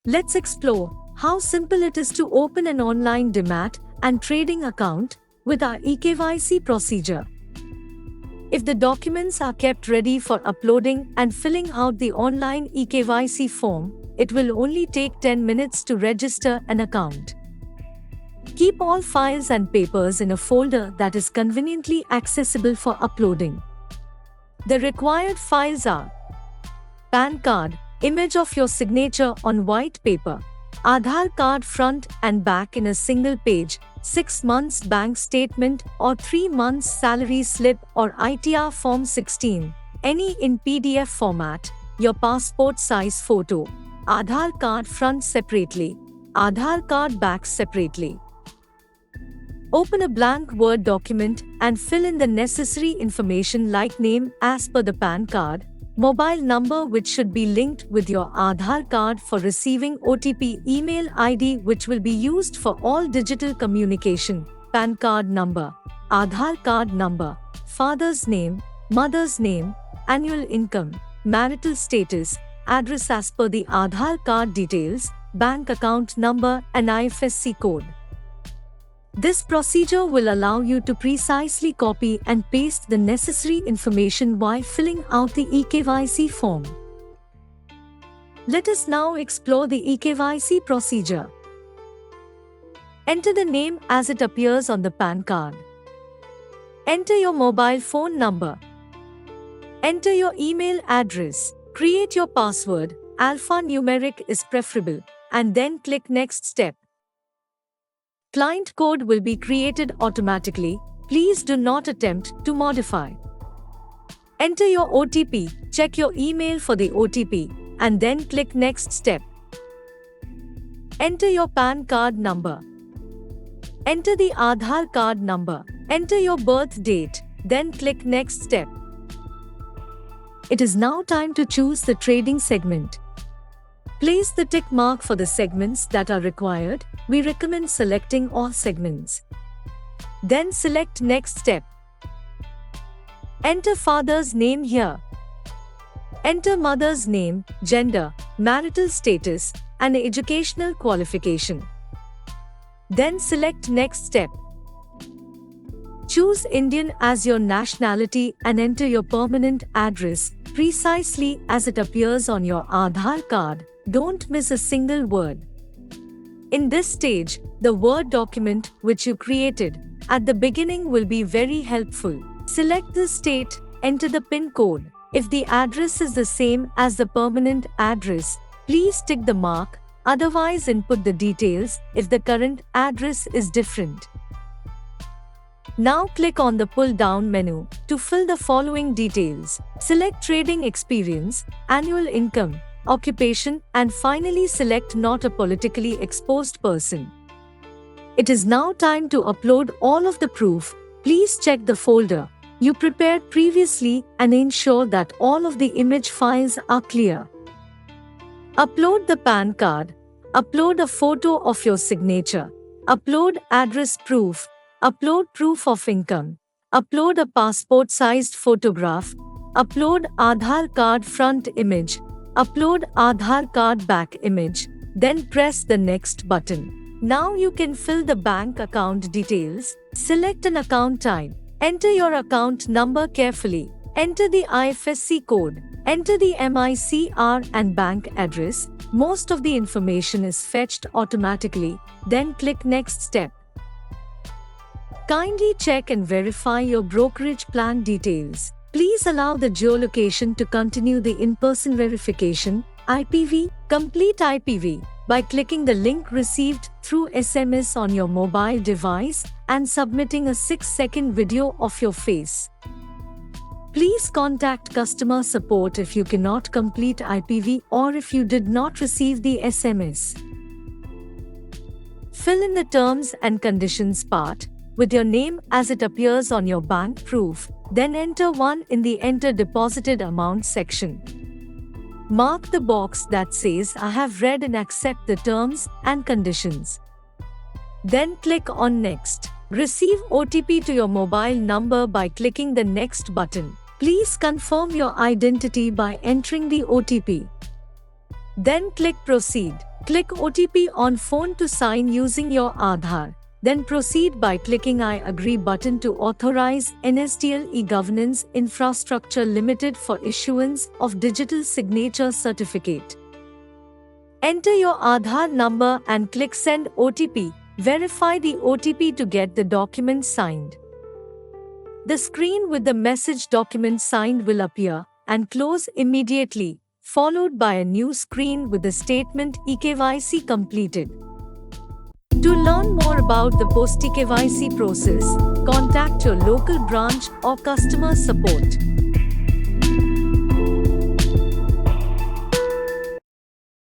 Let's explore how simple it is to open an online DEMAT and trading account with our eKYC procedure. If the documents are kept ready for uploading and filling out the online eKYC form, it will only take 10 minutes to register an account. Keep all files and papers in a folder that is conveniently accessible for uploading. The required files are PAN card, image of your signature on white paper, Aadhaar card front and back in a single page, 6 months bank statement or 3 months salary slip or ITR Form 16, any in PDF format, your passport size photo, Aadhaar card front separately, Aadhaar card back separately. Open a blank Word document and fill in the necessary information like name as per the PAN card, mobile number which should be linked with your Aadhaar card for receiving OTP, email ID which will be used for all digital communication, PAN card number, Aadhaar card number, father's name, mother's name, annual income, marital status, address as per the Aadhaar card details, bank account number and IFSC code. This procedure will allow you to precisely copy and paste the necessary information while filling out the eKYC form. Let us now explore the eKYC procedure. Enter the name as it appears on the PAN card. Enter your mobile phone number. Enter your email address. Create your password, alphanumeric is preferable, and then click Next Step. Client code will be created automatically. Please do not attempt to modify. Enter your OTP, check your email for the OTP, and then click Next Step. Enter your PAN card number. Enter the Aadhaar card number. Enter your birth date, then click Next Step. It is now time to choose the trading segment. Place the tick mark for the segments that are required. We recommend selecting all segments. Then select Next Step. Enter father's name here. Enter mother's name, gender, marital status, and educational qualification. Then select Next Step. Choose Indian as your nationality and enter your permanent address precisely as it appears on your Aadhaar card. Don't miss a single word. In this stage, the Word document which you created at the beginning will be very helpful. Select the state, enter the PIN code. If the address is the same as the permanent address, please tick the mark, otherwise input the details if the current address is different. Now click on the pull-down menu to fill the following details. Select trading experience, annual income, occupation, and finally select not a politically exposed person. It is now time to upload all of the proof. Please check the folder you prepared previously and ensure that all of the image files are clear. Upload the PAN card, upload a photo of your signature, upload address proof, upload proof of income, upload a passport-sized photograph, upload Aadhaar card front image, upload Aadhaar card back image, then press the next button. Now you can fill the bank account details. Select an account type. Enter your account number carefully. Enter the IFSC code. Enter the MICR and bank address. Most of the information is fetched automatically. Then click Next Step. Kindly check and verify your brokerage plan details. Please allow the geolocation to continue the in-person verification, IPV, complete IPV, by clicking the link received through SMS on your mobile device and submitting a 6-second video of your face. Please contact customer support if you cannot complete IPV or if you did not receive the SMS. Fill in the terms and conditions part with your name as it appears on your bank proof, then enter 1 in the Enter Deposited Amount section. Mark the box that says I have read and accept the terms and conditions. Then click on Next. Receive OTP to your mobile number by clicking the Next button. Please confirm your identity by entering the OTP. Then click Proceed. Click OTP on phone to sign using your Aadhaar. Then proceed by clicking I agree button to authorize NSDL e-Governance Infrastructure Limited for issuance of digital signature certificate. Enter your Aadhaar number and click Send OTP. Verify the OTP to get the document signed. The screen with the message document signed will appear and close immediately, followed by a new screen with the statement eKYC completed. To learn more about the post-eKYC process, contact your local branch or customer support.